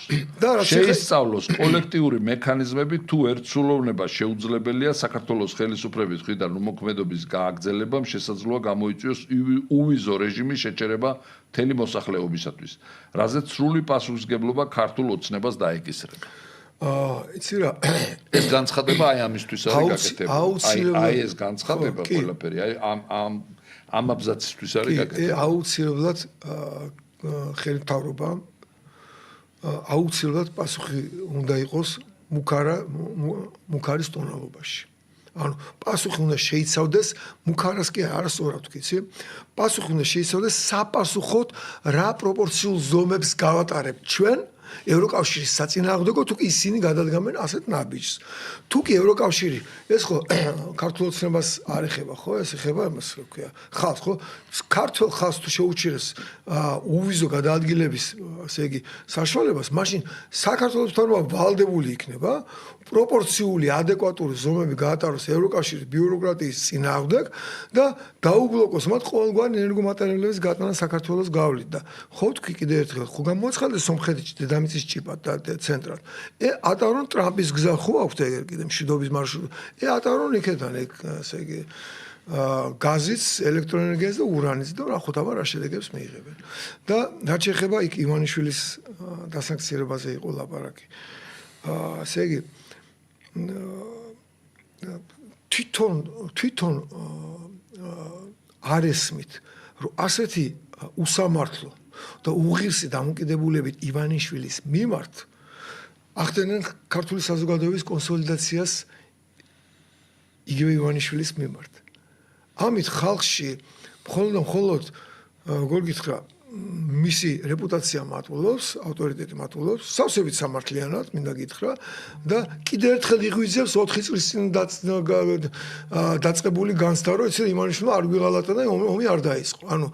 შეისწავლოს კოლექტიური მექანიზმები თუ ერთსულოვნება შეუძლებელია საქართველოს ხელისუფლების მხრიდან უმოქმედობის გააგრძელებამ შესაძლოა გამოიწვიოს უვიზო რეჟიმის შეჩერება მთელი მოსახლეობისათვის, რაზეც სრული პასუხისმგებლობა ქართულ ოცნებას დაეკისრება. იცი რა, ეს განცხადება აი ამისთვის არის გაკეთებული. აი ეს განცხადება ყველაფერი, აი ამ აბზაცისთვის არის გაკეთებული. აუცილებლად ხელმთავრობამ აუცილებლად პასუხი უნდა იყოს მუქარის ტონალობაში. ანუ პასუხი უნდა შეიცავდეს მუქარას კი არასწორად ვთქვი, პასუხი უნდა შეიცავდეს საპასუხოდ რა პროპორციულ ზომებს გავატარებთ ჩვენ ევროკავშირის საწინააღმდეგო თუ კი ისინი გადადგამენ ასეთ ნაბიჯს. თუ კი ევროკავშირი ეს ხო ქართულ ოცნებას არ ეხება ხო ეს ეხება იმას რა ქვია ხალხს ხო ქართულ ხალხს თუ შეუჩერეს უვიზო გადაადგილების ასე იგი საშუალებას მაშინ საქართველოს მთავრობა ვალდებული იქნება პროპორციული ადეკვატური ზომები გაატაროს ევროკავშირის ბიუროკრატიის წინააღმდეგ და დაუბლოკოს მათ ყოველგვარი ენერგომატერიალების გატანა საქართველოს გავლით და ხო თქვი კიდე ერთხელ ხო გამოაცხადეს სომხეთში დედამიწის ჭიპად და ცენტრად ატარონ ტრამპის გზა ხო აქვთ ეგერ კიდე მშვიდობის მარშრუტი ატარონ იქედან ეგ ასე იგი გაზიც ელექტროენერგიას და ურანიც და რა ხოთაბა რა შედეგებს მიიღებენ და რაც შეეხება იქ ივანიშვილის დასანქციერებაზე იყო ლაპარაკი ასე იგი თვითონ არ ესმით რომ ასეთი უსამართლო და უღირსი დამოკიდებულებით ივანიშვილის მიმართ ახდენენ ქართული საზოგადოების კონსოლიდაციას იგივე ივანიშვილის მიმართ. ამით ხალხში მხოლოდ როგორ გითხრა მისი რეპუტაცია მატულობს, ავტორიტეტი მატულობს, სავსებით სამართლიანად მინდა გითხრა და კიდევ ერთხელ იღვიძებს 4 წლის წინ დაწყებული განცდა, რომ იცი ივანიშვილმა არ გვიღალატა და ომი არ დაიწყო. ანუ